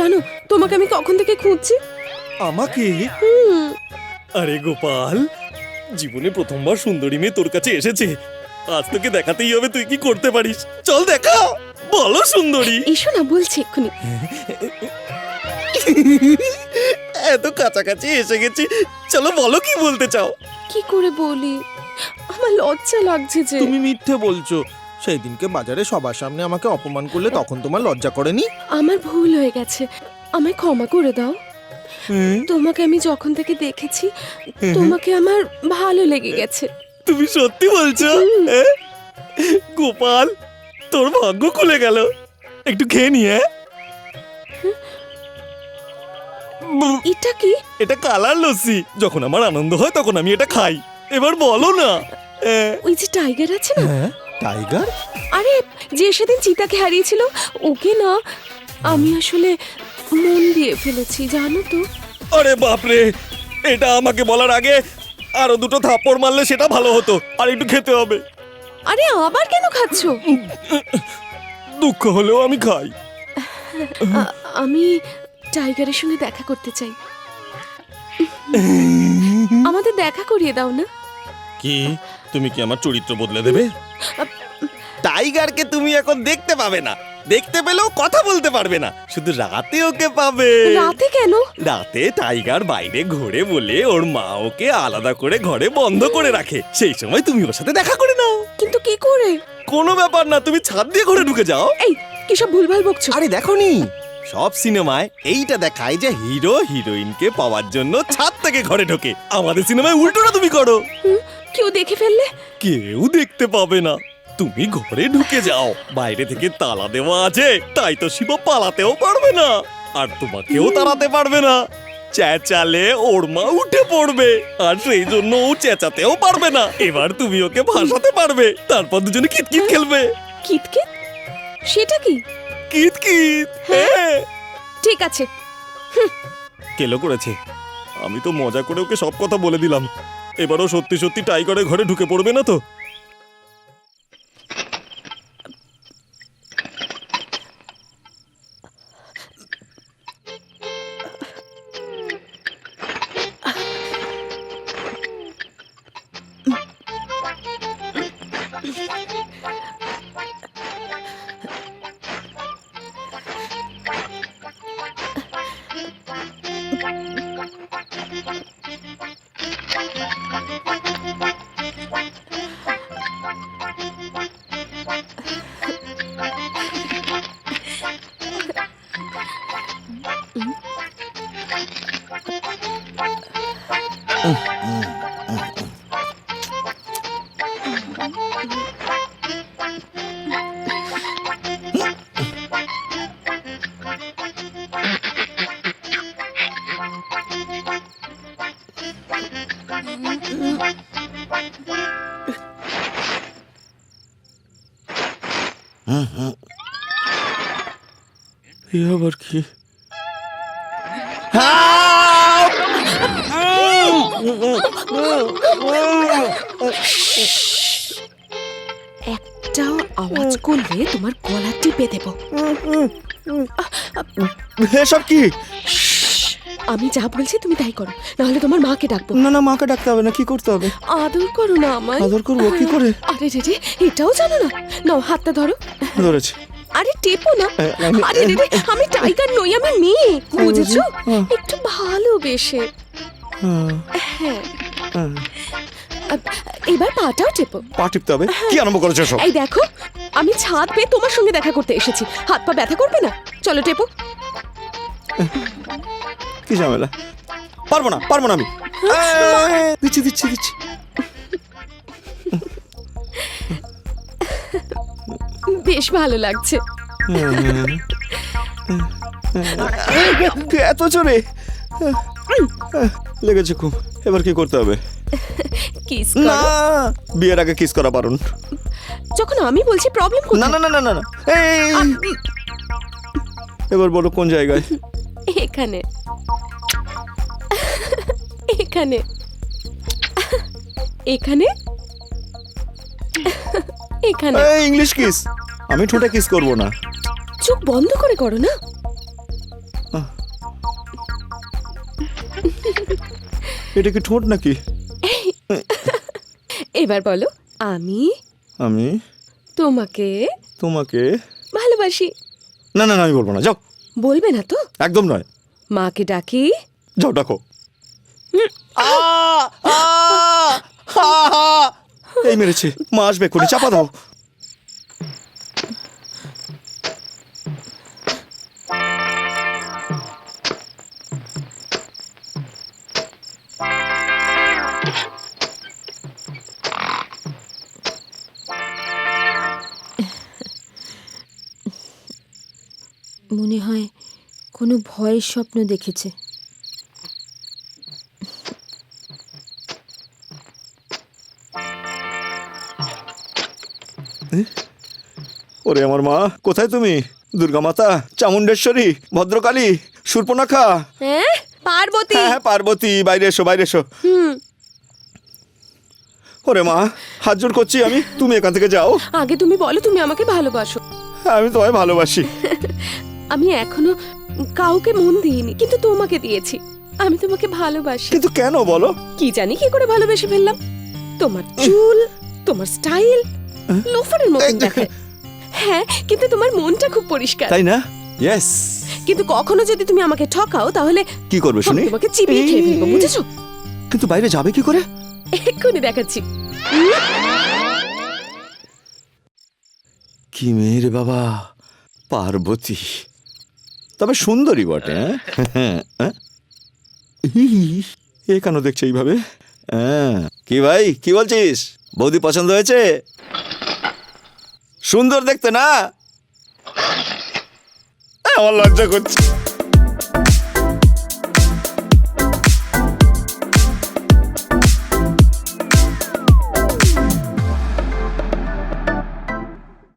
জানো তোমাকে আমি কখন থেকে খুঁজছি। আমাকে? আরে গোপাল, জীবনে প্রথমবার সুন্দরী মেয়ে তোর কাছে এসেছে, আজ তোকে দেখাতেই হবে তুই কি করতে পারিস। চল দেখা, বলো সুন্দরী। এসো না বলছি এক্ষুনি। এত কাছাকাছি এসে গেছি, চলো বলো কি বলতে চাও। কি করে বলি, আমার লজ্জা লাগছে যে। তুমি মিথ্যে বলছো। সেই দিনকে বাজারে সবার সামনে আমাকে অপমান করলে তখন তোমার লজ্জা করেনি? আমার ভুল হয়ে গেছে, আমায় ক্ষমা করে দাও। তোমাকে আমি যখন থেকে দেখেছি তোমাকে আমার ভালো লেগে গেছে। তুমি সত্যি বলছো? গোপাল, তোর ভাগ্য খুলে গেল। একটু খেয়ে নিয়ে। এটা কি? এটা কালার লস্যি। যখন আমার আনন্দ হয় তখন আমি এটা খাই। এবার বলো না। ওই যে টাইগার আছে না। হ্যাঁ, টাইগার? আরে যে সেদিন চিতাকে হারিয়েছিল, ওকে না আমি আসলে মন দিয়ে ফেলেছি, জানো তো। আরে বাপরে, এটা আমাকে বলার আগে আরো দুটো থাপ্পড় মারলে সেটা ভালো হতো। আর একটু খেতে হবে। আরে আবার কেন খাচ্ছো? দুঃখ হলেও আমি খাই। আমি টাইগারের সঙ্গে দেখা করতে চাই। আমাদের দেখা করিয়ে দাও না। কি তুমি কি আমার চরিত্র বদলে দেবে? টাইগারকে তুমি এখন দেখতে পাবে না, দেখতে পেলেও কথা বলতে পারবে না, শুধু রাতে ওকে পাবে। রাতে কেন? রাতে টাইগার বাইরে ঘোরে বলে ওর মা ওকে আলাদা করে ঘরে বন্ধ করে রাখে। সেই সময় তুমি ওর সাথে দেখা করে নাও। কিন্তু কি করে? কোনো ব্যাপার না, তুমি ছাদ দিয়ে ঘরে ঢুকে যাও। এই কিসব ভুলভাল বকছো? আরে দেখোনি, সব সিনেমায় এইটা দেখায় যে হিরো হিরোইনকে পাওয়ার জন্য ছাদ থেকে ঘরে ঢোকে। আমাদের সিনেমায় উল্টোটা তুমি করো। কেউ দেখে ফেললে? কেউ দেখতে পাবে না, তুমি ঘরে ঢুকে যাও। বাইরে থেকে তালা দেওয়া আছে, তাই তো শিব পালাতেও পারবে না, আর তোমাকেও তাড়াতে পারবে না। চেঁচালে ওর মা উঠে পড়বে, আর সেই জন্য ও চেঁচাতেও পারবে না। এবার তুমি ওকে ভাসাতে পারবে, তারপর দুজনে কিতকিত খেলবে। কিতকিত? সেটা কি? কিতকিত, হ্যাঁ। ঠিক আছে। কেলো করেছে, আমি তো মজা করে ওকে সব কথা বলে দিলাম। এবারও সত্যি সত্যি টাইগারের ঘরে ঢুকে পড়বে না তো? এ আবার কি? একটাও আওয়াজ করলে তোমার গলা টিপে দেব। এসব কি? আমি যা বলছি তুমি তাই করো, নাহলে তোমার মাকে ডাকবো। না না, মাকে ডাকতে হবে না। কি করতে হবে? আদর করো না আমায়। আদর করবো? কি করে? আরে রে রে, এটাও জানো না? নাও হাতটা ধরো। ধরেছি। আরে টেপো না। আরে রে রে, আমি টাইগার নই, আমি মেয়ে, বুঝেছো? একটু ভালোবেসে। হ্যাঁ, এবার পাটাও টেপো। পা টিপতে হবে? কি আরম্ভ করেছো সব? এই দেখো, আমি ছাদ পেয়ে তোমার সঙ্গে দেখা করতে এসেছি, হাত পা ব্যথা করবে না? চলো টেপো। কি ঝামেলা? পারবো না, পারবো না আমি। দিচ্ছি দিচ্ছি দিচ্ছি। বেশ ভালো লাগছে। এত জোরে লেগেছে খুব। এবার কি করতে হবে? কিস না, করো। বিয়ের আগে কিস করা বারণ। যখন আমি বলছি প্রবলেম না কোথায়? না না না না না। এই, এবার বলো কোন জায়গায়? এখানে, এখানে, এখানে, এখানে। English kiss. আমি ঠোঁটে কিস করবো না। চোখ বন্ধ করে করো না। এটা কি ঠোঁট নাকি? এবার বলো, আমি আমি তোমাকে তোমাকে ভালোবাসি। না না না, আমি বলবো না, যাও। বলবে না তো? একদম নয়। মাকে ডাকি। যাও ডাকো। এই মেরেছে, মা আসবে, করে চাপা দাও। মনে হয় কোনো ভয়ের স্বপ্ন দেখেছে। ওরে আমার মা, কোথায় তুমি? দুর্গা মাতা, চামুণ্ডেশ্বরী, ভদ্রকালী, শূর্পণখা। হ্যাঁ, পার্বতী। হ্যাঁ হ্যাঁ, পার্বতী, বাইরে এসো, বাইরে এসো। ওরে মা, হাত জোড় করছি আমি, তুমি এখান থেকে যাও। আগে তুমি বলো তুমি আমাকে ভালোবাসো। আমি তোমায় ভালোবাসি। আমি এখনো কাউকে মন দিইনি, কিন্তু তোমাকে দিয়েছি। আমি তোমাকে ভালোবাসি। কিন্তু কেন বলো? কি জানি কি করে ভালোবেসে ফেললাম। তোমার চুল, তোমার স্টাইল লোফারের মতন দেখায়। হ্যাঁ, কিন্তু তোমার মনটা খুব পরিষ্কার। তাই না? ইয়েস। কিন্তু কখনো যদি তুমি আমাকে ঠকাও তাহলে কি করবে শুনি? আমি তোমাকে চিবিয়ে খেয়ে ফেলবো, বুঝেছো? কিন্তু বাইরে যাবে কি করে? এক্ষুনি দেখাচ্ছি। কি মেয়ে রে বাবা, পার্বতী। তবে সুন্দরী বটে। হ্যাঁ? এ কেন দেখছে এইভাবে? কি ভাই, কি বলছিস? বৌদি পছন্দ হয়েছে? সুন্দর দেখতে না? আমার লজ্জা করছে।